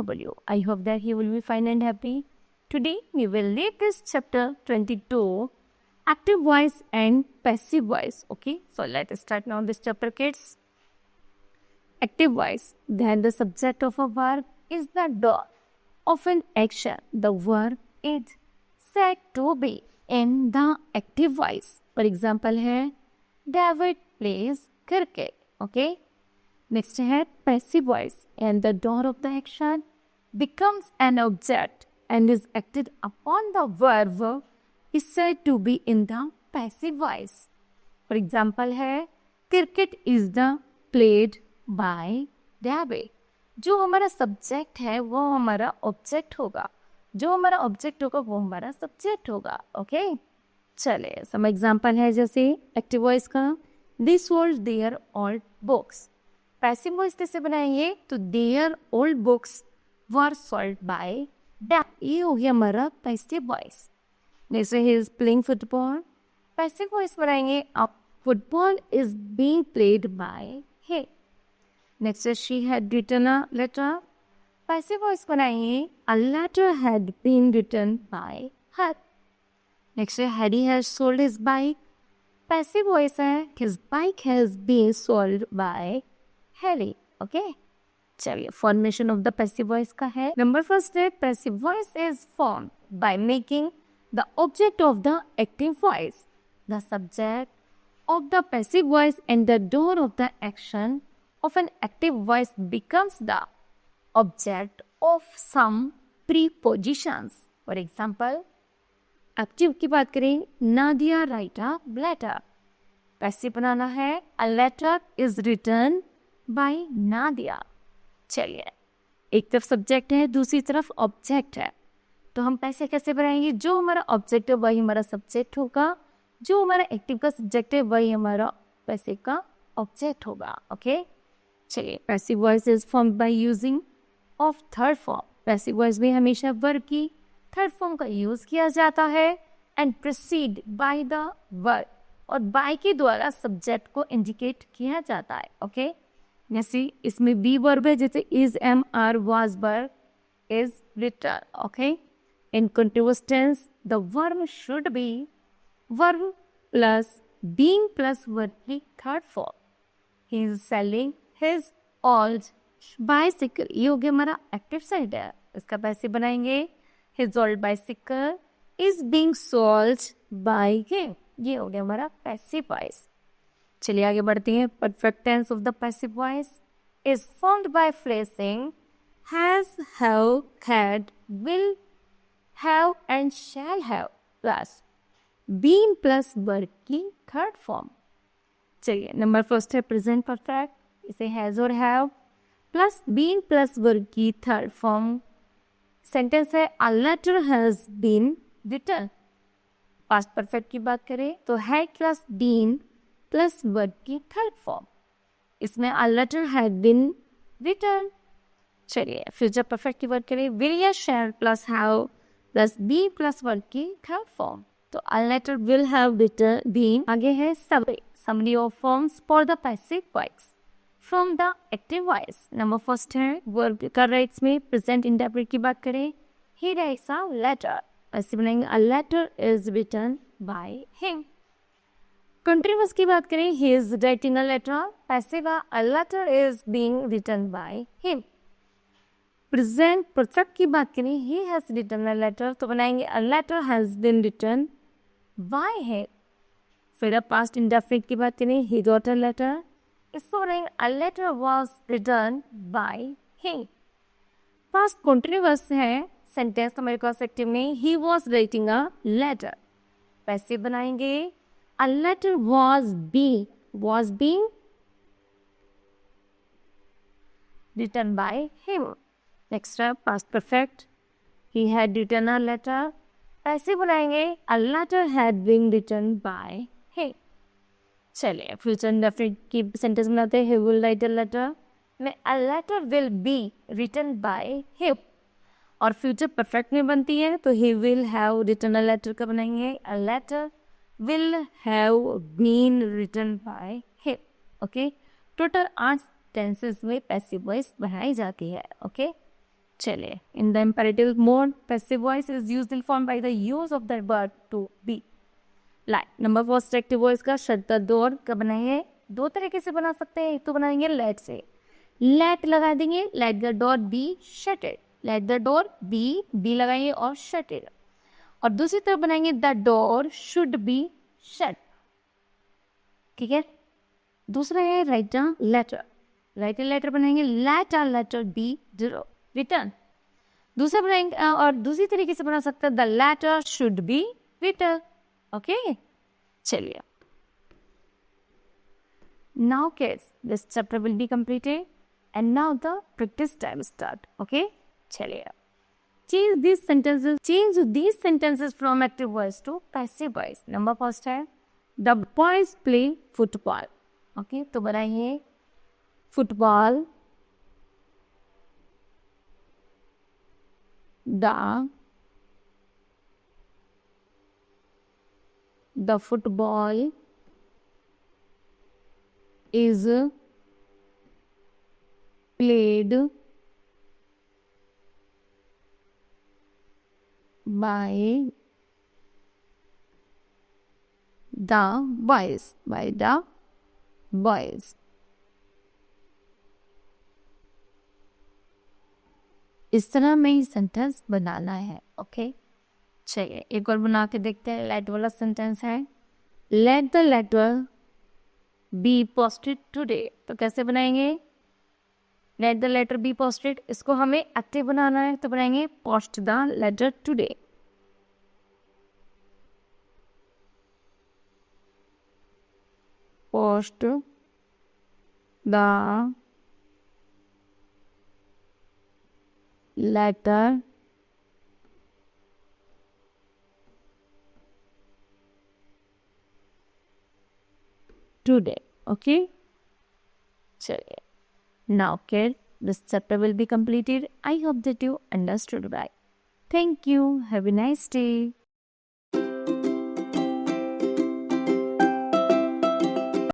W. I hope that you will be fine and happy. Today we will read this chapter 22, active voice and passive voice. Okay, so let's start now this chapter, kids. Active voice. Then the subject of a verb is the doer of an action. The verb is said to be in the active voice. For example है David plays cricket. Okay. Next है passive voice, and the doer of the action becomes an object and is acted upon. The verb is said to be in the passive voice. For example है cricket is the played by David. जो हमारा subject है वो हमारा object होगा, जो हमारा object होगा वो हमारा सब्जेक्ट होगा. ओके, चलिए सम एग्जांपल है जैसे एक्टिव वॉइस का this was there old books. Passive voice कैसे बनाएंगे तो there old books were sold by that. ये हो गया हमारा पैसिव वॉइस. जैसे ही is playing football, passive voice बनाएंगे अब football is being played by him. Next she had written a letter. Passive voice बनाएंगे a letter had been written by her. Next Heidi has sold his bike. Passive voice है his bike has been sold by Harry. Okay, चलिए formation of the passive voice का है. Number first है passive voice is form by making the object of the active voice the subject of the passive voice and the door of the action of an active voice becomes the object of some prepositions. For example, active की बात करें Nadia write a letter. Passive बनाना है a letter is written by Nadia. चलिए एक तरफ subject है दूसरी तरफ ऑब्जेक्ट है, तो हम पैसे कैसे बनाएंगे? जो हमारा ऑब्जेक्ट है वही हमारा सब्जेक्ट होगा, जो हमारा एक्टिव का सब्जेक्ट है वही हमारा पैसे का ऑब्जेक्ट होगा. ओके, चलिए passive voice is form by using of third form. Passive voice में हमेशा वर्ब की थर्ड फॉर्म का यूज किया जाता है and preceded by the verb, और बाय के द्वारा सब्जेक्ट को इंडिकेट किया जाता है. ओके, जैसे इसमें बी वर्ब है जैसे is am are was verb is written. Okay, in continuous tense the verb should be verb plus being plus verb की third form. He is selling his old bicycle. ये हो गया हमारा active side है. इसका पैसे बनाएंगे his old bicycle is being sold by him. ये हो गया हमारा पैसिव वॉइस. चलिए आगे बढ़ते हैं. Perfect tense of the passive voice is formed by phrasing has, have, had, will have and shall have plus been plus verb की third form. चलिए नंबर फर्स्ट है प्रेजेंट परफेक्ट. इसे हैज और have plus been plus verb की third form. Sentence है a letter has been written. Past perfect की बात करें तो had plus been plus verb की थर्ड फॉर्म. इसमें a letter had been written. चलिए फ्यूचर परफेक्ट की बात करें विल या shall plus have plus be plus verb की थर्ड फॉर्म. तो अ letter will have written been. आगे है summary of forms for the passive voice from the active voice. Number first है वर्ब का राइट्स में प्रेजेंट इंडेफिनिट की बात करें ही राइट्स अ लेटर. ऐसे बनाएंगे a letter is written by him. Continuous की बात करें he is writing a letter. Passive a letter is being written by him. Present perfect की बात करें he has written a letter, तो बनाएंगे a letter has been written by him. फिर past indefinite की बात करें ही गॉट अ लेटर. इसको बनाएंगे a letter was written by him. Past continuous है सेंटेंस हमारे पास एक्टिव में he was writing a letter. Passive बनाएंगे a letter was being written by him. Next है past perfect he had written a letter. Passive बनाएंगे a letter had been written by him. चलिए future indefinite की sentence बनाते हैं. He will write a letter में a letter will be written by him. और future perfect में बनती है तो he will have written a letter का बनाएंगे a letter will have been written by him. Okay, total 8 tenses में passive voice बनाई जाती है. ओके, चलिए, in the imperative mode passive voice is usually form by the use of the verb to be. Like number first active voice का shut the door कब बनाएंगे? दो तरीके से बना सकते हैं। एक तो बनाएंगे लेट से, लेट लगा देंगे, let the door be shutted, let the door be लगाएंगे और शटेड। और दूसरी तरफ बनाएंगे the door should be shut. ठीक है। दूसरा है write a letter, write a letter बनाएंगे, let a letter be return. दूसरा बनाएंगे और दूसरी तरीके से बना सकते हैं the letter should be return. Okay, चलिए। Now kids, this chapter will be completed and now the practice time start. Okay, चलिए। Change these sentences from active voice to passive voice. Number first है the boys play football. Okay, तो बनाइए football, the football is played by the boys. इस तरह में ही sentence बनाना है। Okay, चलिए एक और बना के देखते हैं। लेट वाला सेंटेंस है let the letter be posted today. तो कैसे बनाएंगे? Let the letter be posted, इसको हमें एक्टिव बनाना है तो बनाएंगे post the letter today. Post the letter today. Okay, चलिए। Now kid, this chapter will be completed. I hope that you understood right. Thank you. Have a nice day.